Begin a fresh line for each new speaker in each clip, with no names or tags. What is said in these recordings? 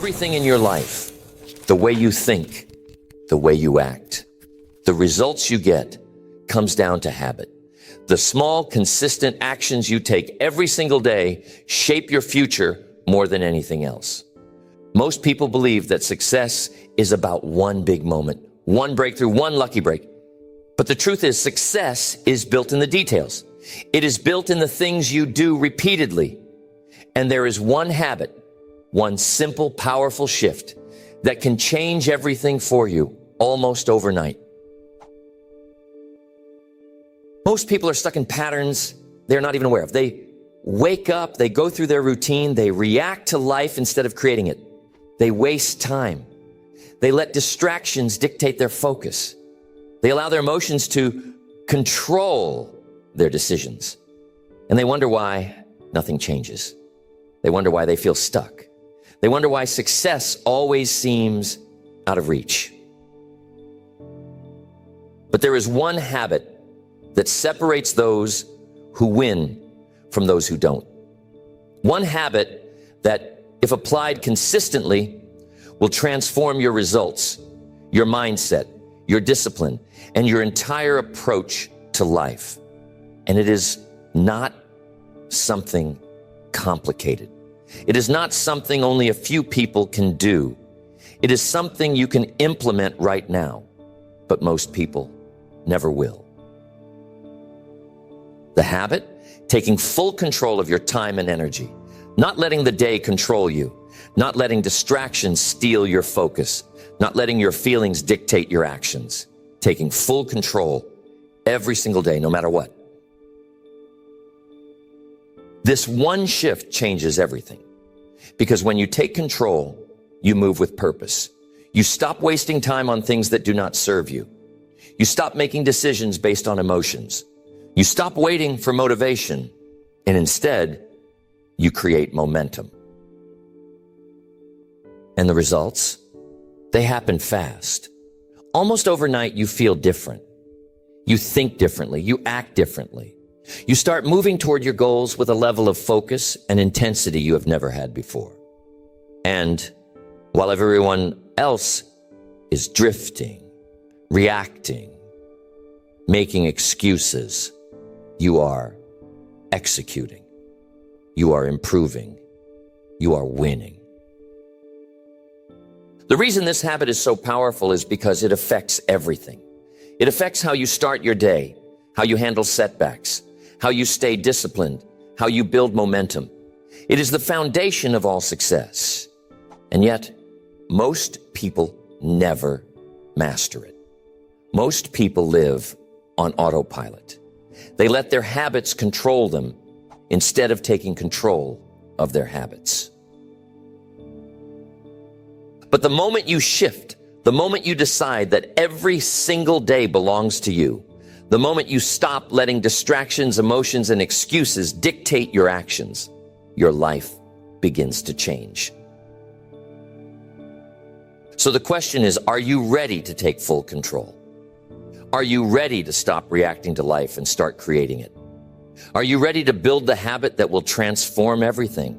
Everything in your life, the way you think, the way you act, the results you get, comes down to habit. The small, consistent actions you take every single day shape your future more than anything else. Most people believe that success is about one big moment, one breakthrough, one lucky break. But the truth is, success is built in the details. It is built in the things you do repeatedly. And there is one habit, one simple, powerful shift that can change everything for you almost overnight. Most people are stuck in patterns they're not even aware of. They wake up, they go through their routine, they react to life instead of creating it. They waste time. They let distractions dictate their focus. They allow their emotions to control their decisions. And they wonder why nothing changes. They wonder why they feel stuck. They wonder why success always seems out of reach. But there is one habit that separates those who win from those who don't. One habit that, if applied consistently, will transform your results, your mindset, your discipline, and your entire approach to life. And it is not something complicated. It is not something only a few people can do. It is something you can implement right now, but most people never will. The habit, taking full control of your time and energy, not letting the day control you, not letting distractions steal your focus, not letting your feelings dictate your actions, taking full control every single day, no matter what. This one shift changes everything, because when you take control, you move with purpose. You stop wasting time on things that do not serve you. You stop making decisions based on emotions. You stop waiting for motivation, and instead, you create momentum. And the results? They happen fast. Almost overnight, you feel different. You think differently. You act differently. You start moving toward your goals with a level of focus and intensity you have never had before. And while everyone else is drifting, reacting, making excuses, you are executing. You are improving. You are winning. The reason this habit is so powerful is because it affects everything. It affects how you start your day, how you handle setbacks, how you stay disciplined, how you build momentum. It is the foundation of all success. And yet, most people never master it. Most people live on autopilot. They let their habits control them instead of taking control of their habits. But the moment you shift, the moment you decide that every single day belongs to you, the moment you stop letting distractions, emotions, and excuses dictate your actions, your life begins to change. So the question is, are you ready to take full control? Are you ready to stop reacting to life and start creating it? Are you ready to build the habit that will transform everything?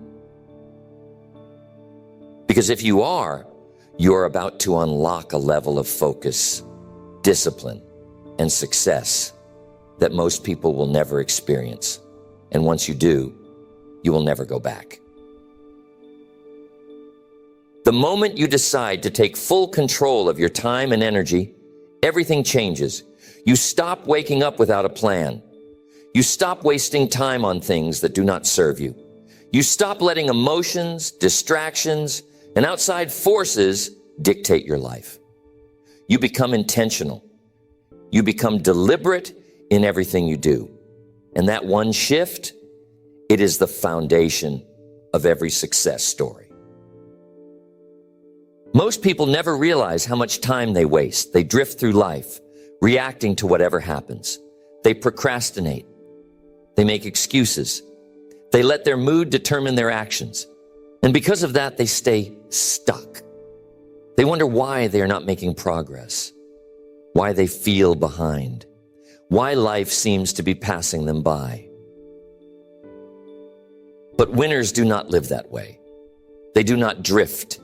Because if you are, you're about to unlock a level of focus, discipline, and success that most people will never experience. And once you do, you will never go back. The moment you decide to take full control of your time and energy, everything changes. You stop waking up without a plan. You stop wasting time on things that do not serve you. You stop letting emotions, distractions, and outside forces dictate your life. You become intentional. You become deliberate in everything you do. And that one shift, it is the foundation of every success story. Most people never realize how much time they waste. They drift through life, reacting to whatever happens. They procrastinate. They make excuses. They let their mood determine their actions. And because of that, they stay stuck. They wonder why they are not making progress, why they feel behind, why life seems to be passing them by. But winners do not live that way. They do not drift.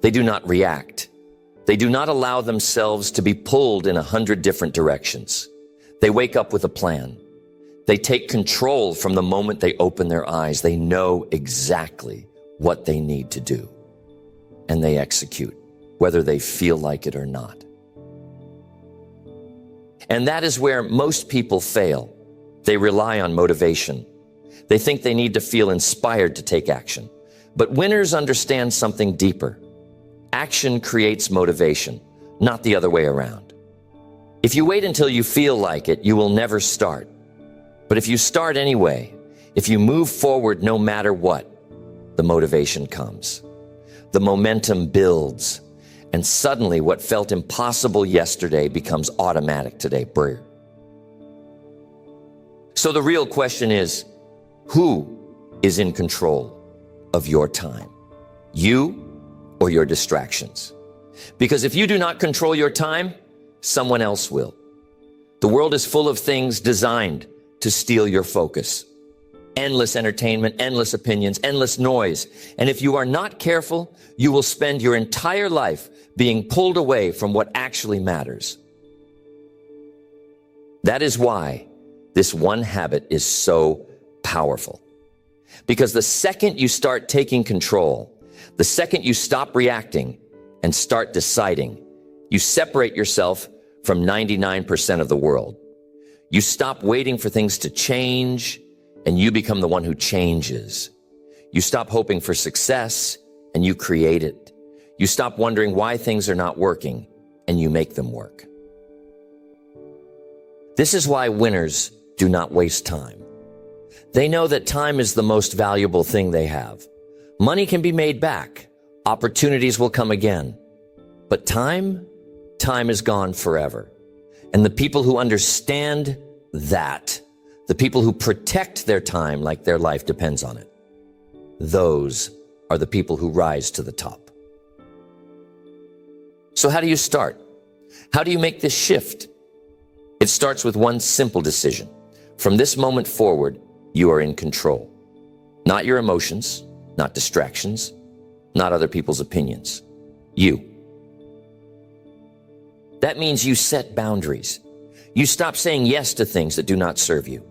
They do not react. They do not allow themselves to be pulled in 100 different directions. They wake up with a plan. They take control from the moment they open their eyes. They know exactly what they need to do, and they execute, whether they feel like it or not. And that is where most people fail. They rely on motivation. They think they need to feel inspired to take action. But winners understand something deeper. Action creates motivation, not the other way around. If you wait until you feel like it, you will never start. But if you start anyway, if you move forward no matter what, the motivation comes. The momentum builds, and suddenly what felt impossible yesterday becomes automatic today. So the real question is, who is in control of your time? You or your distractions? Because if you do not control your time, someone else will. The world is full of things designed to steal your focus. Endless entertainment, endless opinions, endless noise. And if you are not careful, you will spend your entire life being pulled away from what actually matters. That is why this one habit is so powerful. Because the second you start taking control, the second you stop reacting and start deciding, you separate yourself from 99% of the world. You stop waiting for things to change, and you become the one who changes. You stop hoping for success, and you create it. You stop wondering why things are not working, and you make them work. This is why winners do not waste time. They know that time is the most valuable thing they have. Money can be made back. Opportunities will come again. But time is gone forever. And the people who understand that, the people who protect their time like their life depends on it, those are the people who rise to the top. So how do you start? How do you make this shift? It starts with one simple decision. From this moment forward, you are in control. Not your emotions, not distractions, not other people's opinions. You. That means you set boundaries. You stop saying yes to things that do not serve you.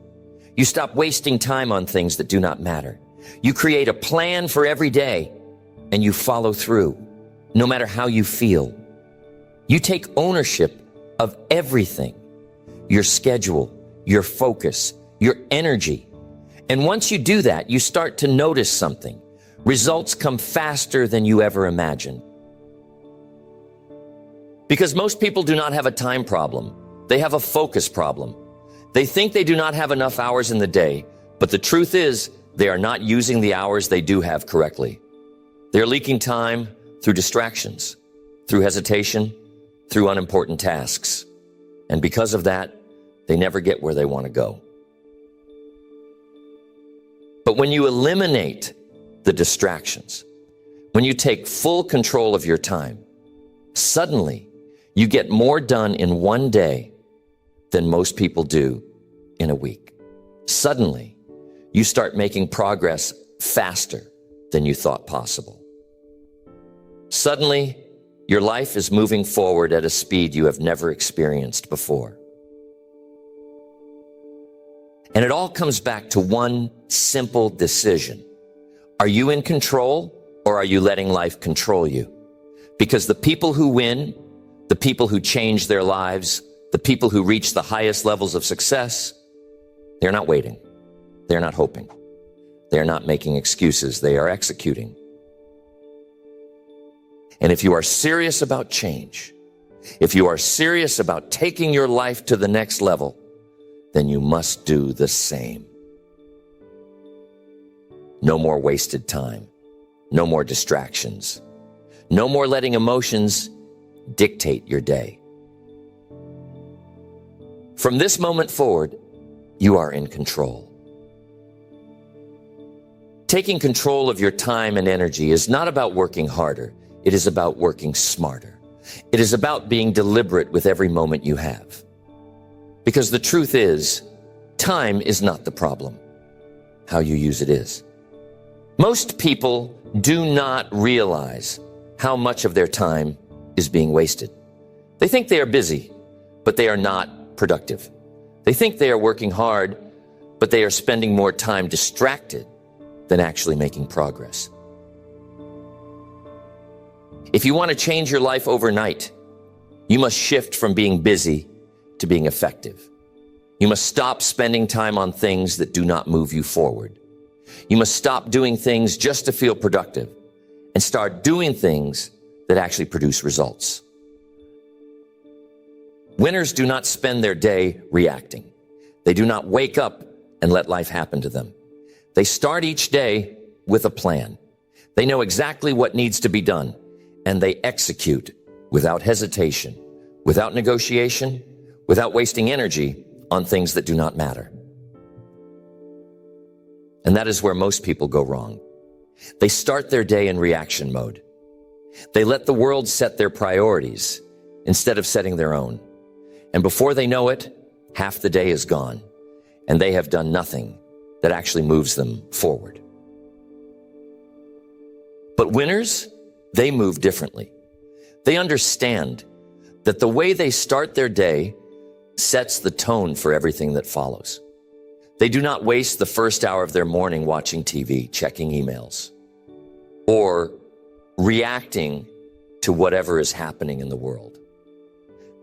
You stop wasting time on things that do not matter. You create a plan for every day, and you follow through, no matter how you feel. You take ownership of everything, your schedule, your focus, your energy. And once you do that, you start to notice something. Results come faster than you ever imagined. Because most people do not have a time problem. They have a focus problem. They think they do not have enough hours in the day, but the truth is they are not using the hours they do have correctly. They're leaking time through distractions, through hesitation, through unimportant tasks. And because of that, they never get where they want to go. But when you eliminate the distractions, when you take full control of your time, suddenly you get more done in one day than most people do in a week. Suddenly, you start making progress faster than you thought possible. Suddenly, your life is moving forward at a speed you have never experienced before. And it all comes back to one simple decision. Are you in control, or are you letting life control you? Because the people who win, the people who change their lives, the people who reach the highest levels of success, they're not waiting. They're not hoping. They're not making excuses. They are executing. And if you are serious about change, if you are serious about taking your life to the next level, then you must do the same. No more wasted time. No more distractions. No more letting emotions dictate your day. From this moment forward, you are in control. Taking control of your time and energy is not about working harder. It is about working smarter. It is about being deliberate with every moment you have. Because the truth is, time is not the problem. How you use it is. Most people do not realize how much of their time is being wasted. They think they are busy, but they are not productive. They think they are working hard, but they are spending more time distracted than actually making progress. If you want to change your life overnight, you must shift from being busy to being effective. You must stop spending time on things that do not move you forward. You must stop doing things just to feel productive and start doing things that actually produce results. Winners do not spend their day reacting. They do not wake up and let life happen to them. They start each day with a plan. They know exactly what needs to be done, and they execute without hesitation, without negotiation, without wasting energy on things that do not matter. And that is where most people go wrong. They start their day in reaction mode. They let the world set their priorities instead of setting their own. And before they know it, half the day is gone, and they have done nothing that actually moves them forward. But winners, they move differently. They understand that the way they start their day sets the tone for everything that follows. They do not waste the first hour of their morning watching TV, checking emails, or reacting to whatever is happening in the world.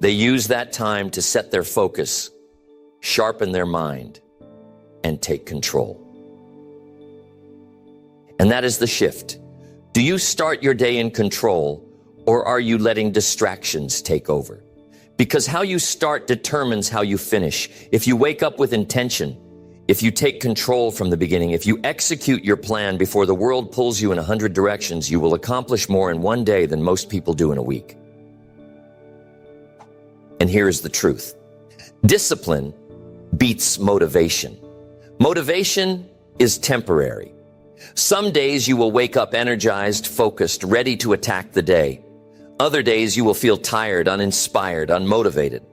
They use that time to set their focus, sharpen their mind, and take control. And that is the shift. Do you start your day in control, or are you letting distractions take over? Because how you start determines how you finish. If you wake up with intention, if you take control from the beginning, if you execute your plan before the world pulls you in 100 directions, you will accomplish more in one day than most people do in a week. And here is the truth. Discipline beats motivation. Motivation is temporary. Some days you will wake up energized, focused, ready to attack the day. Other days you will feel tired, uninspired, unmotivated.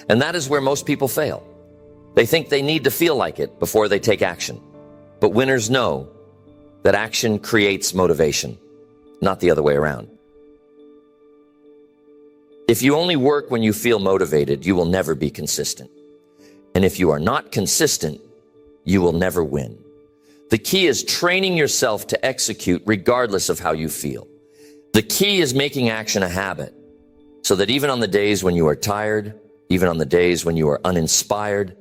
And that is where most people fail. They think they need to feel like it before they take action. But winners know that action creates motivation, not the other way around. If you only work when you feel motivated, you will never be consistent. And if you are not consistent, you will never win. The key is training yourself to execute regardless of how you feel. The key is making action a habit so that even on the days when you are tired, even on the days when you are uninspired,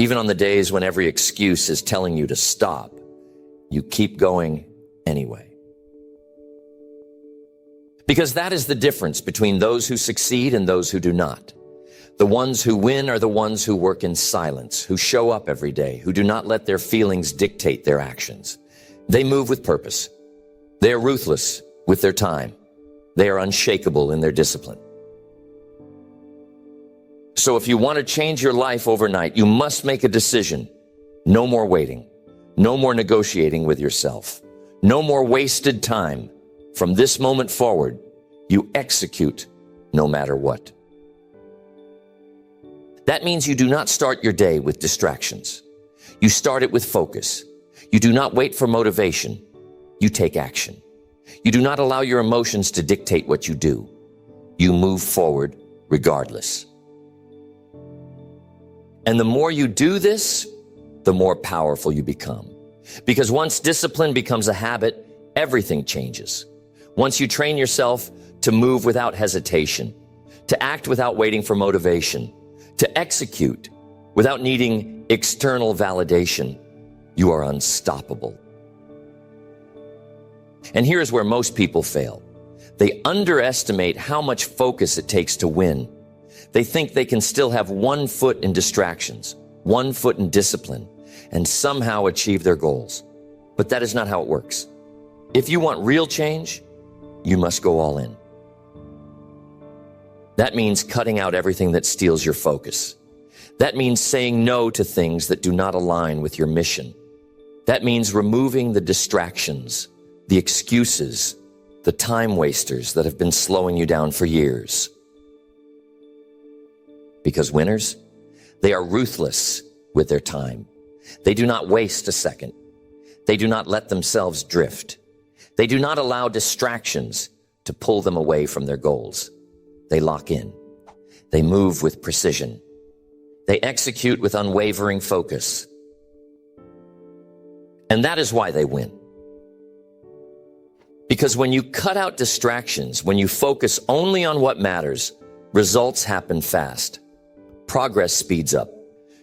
even on the days when every excuse is telling you to stop, you keep going anyway. Because that is the difference between those who succeed and those who do not. The ones who win are the ones who work in silence, who show up every day, who do not let their feelings dictate their actions. They move with purpose. They are ruthless with their time. They are unshakable in their discipline. So if you want to change your life overnight, you must make a decision. No more waiting. No more negotiating with yourself. No more wasted time. From this moment forward, you execute no matter what. That means you do not start your day with distractions. You start it with focus. You do not wait for motivation. You take action. You do not allow your emotions to dictate what you do. You move forward regardless. And the more you do this, the more powerful you become. Because once discipline becomes a habit, everything changes. Once you train yourself to move without hesitation, to act without waiting for motivation, to execute without needing external validation, you are unstoppable. And here's where most people fail. They underestimate how much focus it takes to win. They think they can still have one foot in distractions, one foot in discipline, and somehow achieve their goals. But that is not how it works. If you want real change, you must go all in. That means cutting out everything that steals your focus. That means saying no to things that do not align with your mission. That means removing the distractions, the excuses, the time wasters that have been slowing you down for years. Because winners, they are ruthless with their time. They do not waste a second. They do not let themselves drift. They do not allow distractions to pull them away from their goals. They lock in. They move with precision. They execute with unwavering focus. And that is why they win. Because when you cut out distractions, when you focus only on what matters, results happen fast. Progress speeds up.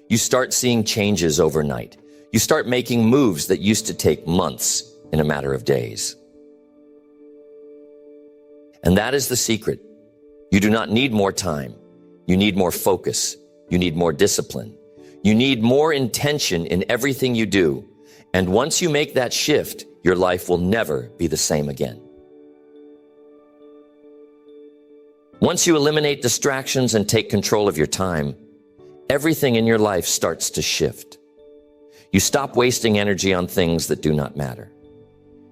You start seeing changes overnight. You start making moves that used to take months in a matter of days. And that is the secret. You do not need more time. You need more focus. You need more discipline. You need more intention in everything you do. And once you make that shift, your life will never be the same again. Once you eliminate distractions and take control of your time, everything in your life starts to shift. You stop wasting energy on things that do not matter.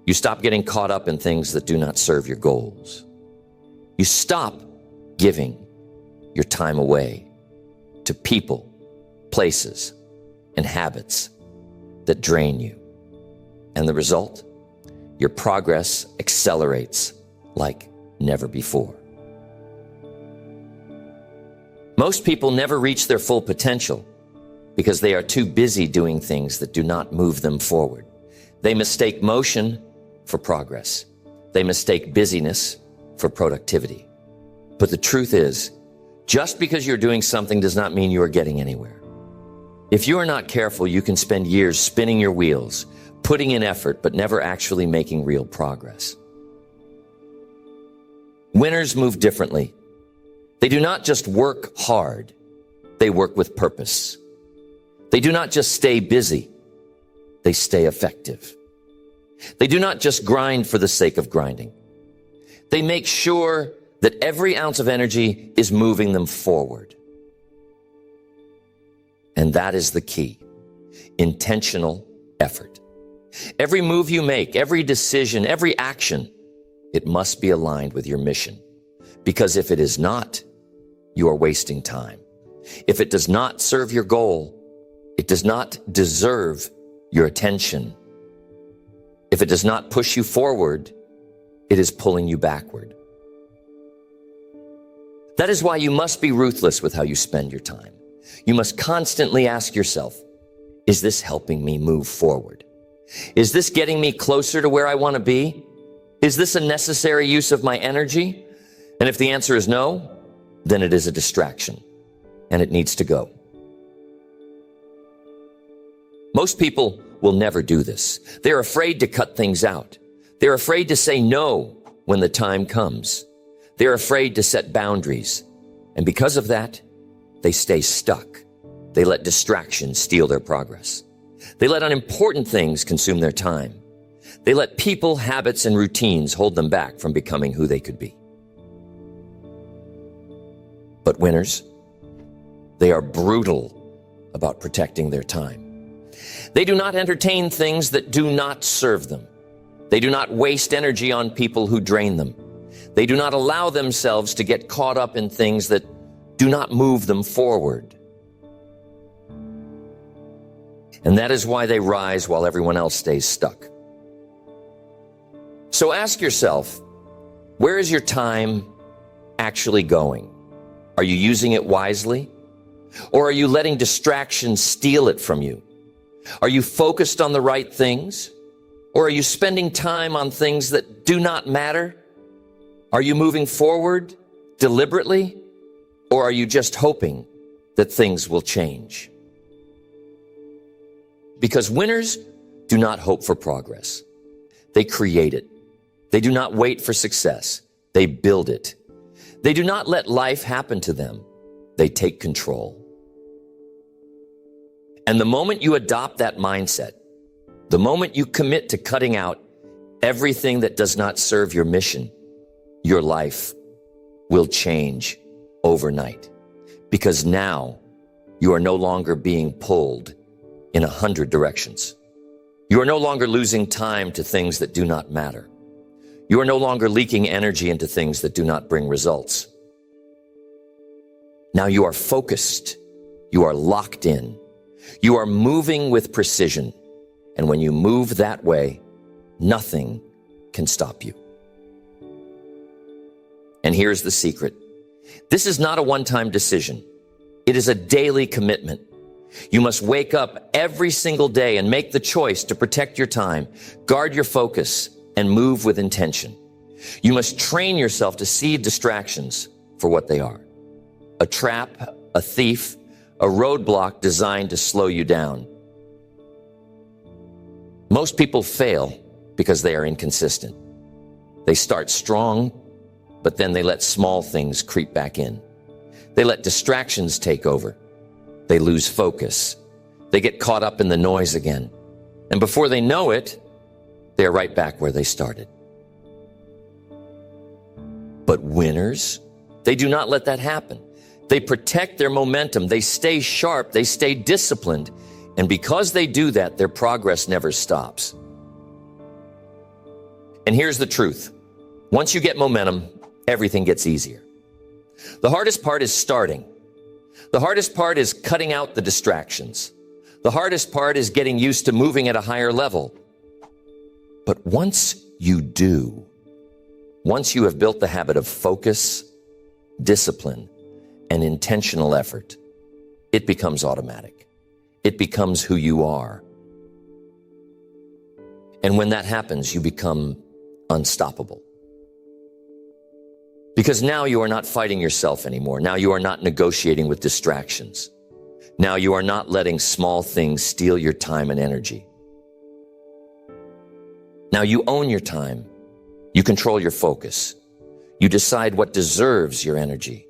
You stop getting caught up in things that do not serve your goals. You stop giving your time away to people, places, and habits that drain you. And the result? Your progress accelerates like never before. Most people never reach their full potential because they are too busy doing things that do not move them forward. They mistake motion for progress. They mistake busyness for productivity. But the truth is, just because you're doing something does not mean you are getting anywhere. If you are not careful, you can spend years spinning your wheels, putting in effort, but never actually making real progress. Winners move differently. They do not just work hard, they work with purpose. They do not just stay busy, they stay effective. They do not just grind for the sake of grinding. They make sure that every ounce of energy is moving them forward. And that is the key: intentional effort. Every move you make, every decision, every action, it must be aligned with your mission. Because if it is not, you are wasting time. If it does not serve your goal, it does not deserve your attention. If it does not push you forward, it is pulling you backward. That is why you must be ruthless with how you spend your time. You must constantly ask yourself, is this helping me move forward? Is this getting me closer to where I want to be? Is this a necessary use of my energy? And if the answer is no, then it is a distraction and it needs to go. Most people will never do this. They're afraid to cut things out. They're afraid to say no when the time comes. They're afraid to set boundaries. And because of that, they stay stuck. They let distractions steal their progress. They let unimportant things consume their time. They let people, habits, and routines hold them back from becoming who they could be. But winners, they are brutal about protecting their time. They do not entertain things that do not serve them. They do not waste energy on people who drain them. They do not allow themselves to get caught up in things that do not move them forward. And that is why they rise while everyone else stays stuck. So ask yourself, where is your time actually going? Are you using it wisely? Or are you letting distractions steal it from you? Are you focused on the right things? Or are you spending time on things that do not matter? Are you moving forward deliberately? Or are you just hoping that things will change? Because winners do not hope for progress. They create it. They do not wait for success. They build it. They do not let life happen to them. They take control. And the moment you adopt that mindset, the moment you commit to cutting out everything that does not serve your mission, your life will change overnight. Because now you are no longer being pulled in 100 directions. You are no longer losing time to things that do not matter. You are no longer leaking energy into things that do not bring results. Now you are focused. You are locked in. You are moving with precision. And when you move that way, nothing can stop you. And here's the secret. This is not a one-time decision. It is a daily commitment. You must wake up every single day and make the choice to protect your time, guard your focus, and move with intention. You must train yourself to see distractions for what they are. A trap, a thief, a roadblock designed to slow you down. Most people fail because they are inconsistent. They start strong, but then they let small things creep back in. They let distractions take over. They lose focus. They get caught up in the noise again. And before they know it, they're right back where they started. But winners, they do not let that happen. They protect their momentum. They stay sharp. They stay disciplined. And because they do that, their progress never stops. And here's the truth. Once you get momentum, everything gets easier. The hardest part is starting. The hardest part is cutting out the distractions. The hardest part is getting used to moving at a higher level. But once you do, once you have built the habit of focus, discipline, and intentional effort, it becomes automatic. It becomes who you are. And when that happens, you become unstoppable. Because now you are not fighting yourself anymore. Now you are not negotiating with distractions. Now you are not letting small things steal your time and energy. Now you own your time. You control your focus. You decide what deserves your energy.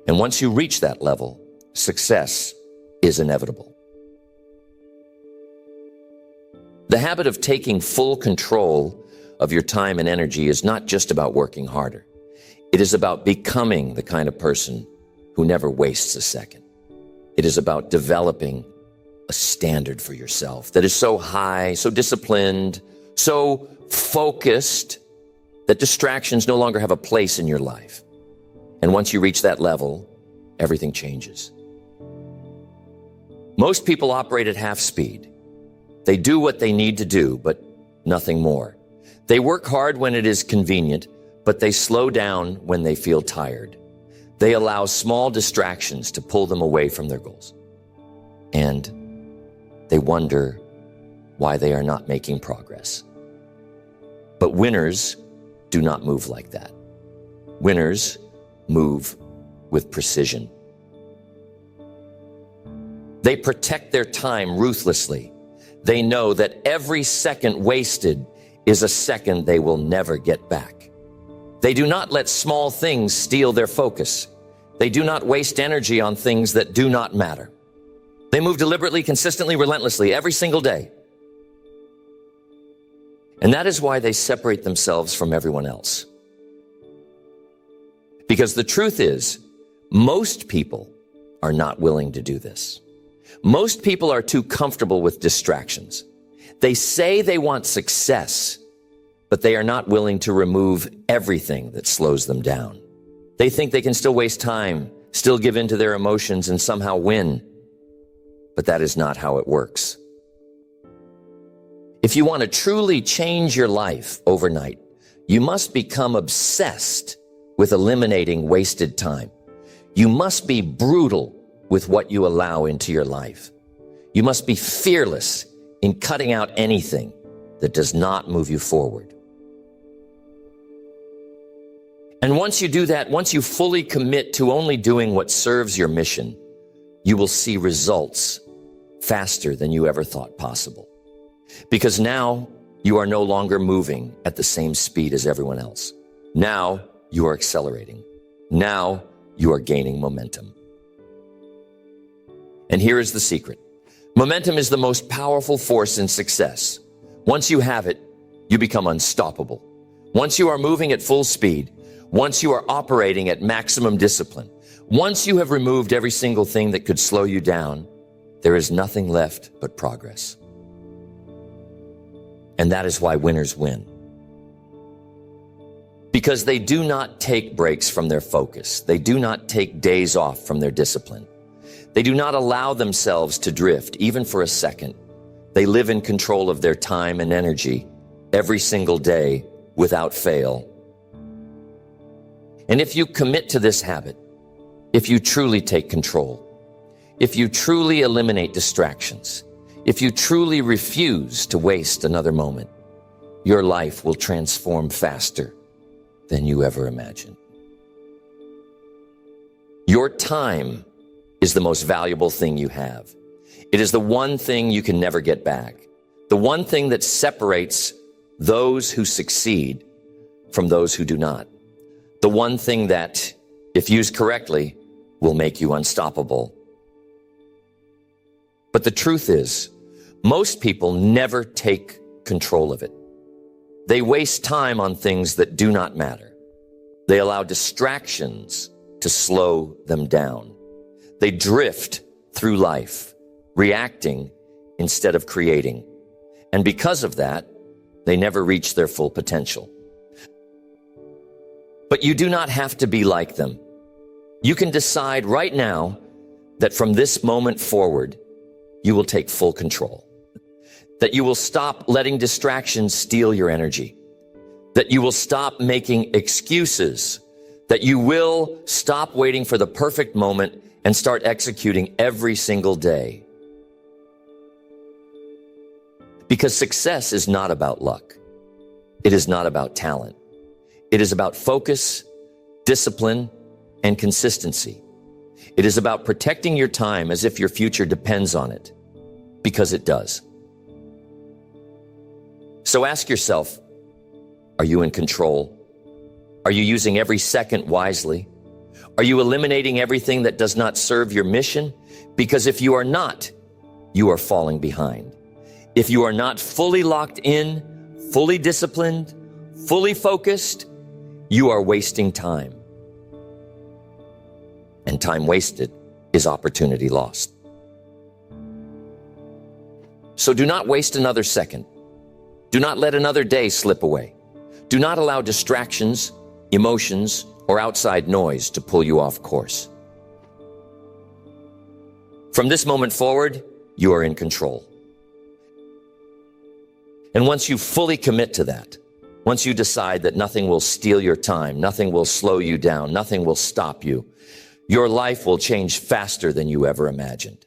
And once you reach that level, success is inevitable. The habit of taking full control of your time and energy is not just about working harder. It is about becoming the kind of person who never wastes a second. It is about developing a standard for yourself that is so high, so disciplined, so focused that distractions no longer have a place in your life. And once you reach that level, everything changes. Most people operate at half speed. They do what they need to do, but nothing more. They work hard when it is convenient, but they slow down when they feel tired. They allow small distractions to pull them away from their goals. And they wonder why they are not making progress. But winners do not move like that. Winners move with precision. They protect their time ruthlessly. They know that every second wasted is a second they will never get back. They do not let small things steal their focus. They do not waste energy on things that do not matter. They move deliberately, consistently, relentlessly, every single day. And that is why they separate themselves from everyone else. Because the truth is, most people are not willing to do this. Most people are too comfortable with distractions. They say they want success, but they are not willing to remove everything that slows them down. They think they can still waste time, still give in to their emotions, and somehow win. But that is not how it works. If you want to truly change your life overnight, you must become obsessed with eliminating wasted time. You must be brutal with what you allow into your life. You must be fearless in cutting out anything that does not move you forward. And once you do that, once you fully commit to only doing what serves your mission, you will see results faster than you ever thought possible. Because now you are no longer moving at the same speed as everyone else. Now you are accelerating. Now you are gaining momentum. And here is the secret. Momentum is the most powerful force in success. Once you have it, you become unstoppable. Once you are moving at full speed, once you are operating at maximum discipline, once you have removed every single thing that could slow you down, there is nothing left but progress. And that is why winners win. Because they do not take breaks from their focus. They do not take days off from their discipline. They do not allow themselves to drift, even for a second. They live in control of their time and energy every single day without fail. And if you commit to this habit, if you truly take control, if you truly eliminate distractions, if you truly refuse to waste another moment, your life will transform faster than you ever imagined. Your time is the most valuable thing you have. It is the one thing you can never get back. The one thing that separates those who succeed from those who do not. The one thing that, if used correctly, will make you unstoppable. But the truth is, most people never take control of it. They waste time on things that do not matter. They allow distractions to slow them down. They drift through life, reacting instead of creating. And because of that, they never reach their full potential. But you do not have to be like them. You can decide right now that from this moment forward, you will take full control. That you will stop letting distractions steal your energy. That you will stop making excuses. That you will stop waiting for the perfect moment and start executing every single day. Because success is not about luck. It is not about talent. It is about focus, discipline, and consistency. It is about protecting your time as if your future depends on it, because it does. So ask yourself, are you in control? Are you using every second wisely? Are you eliminating everything that does not serve your mission? Because if you are not, you are falling behind. If you are not fully locked in, fully disciplined, fully focused, you are wasting time. And time wasted is opportunity lost. So do not waste another second. Do not let another day slip away. Do not allow distractions, emotions, or outside noise to pull you off course. From this moment forward, you are in control. And once you fully commit to that, once you decide that nothing will steal your time, nothing will slow you down, nothing will stop you, your life will change faster than you ever imagined.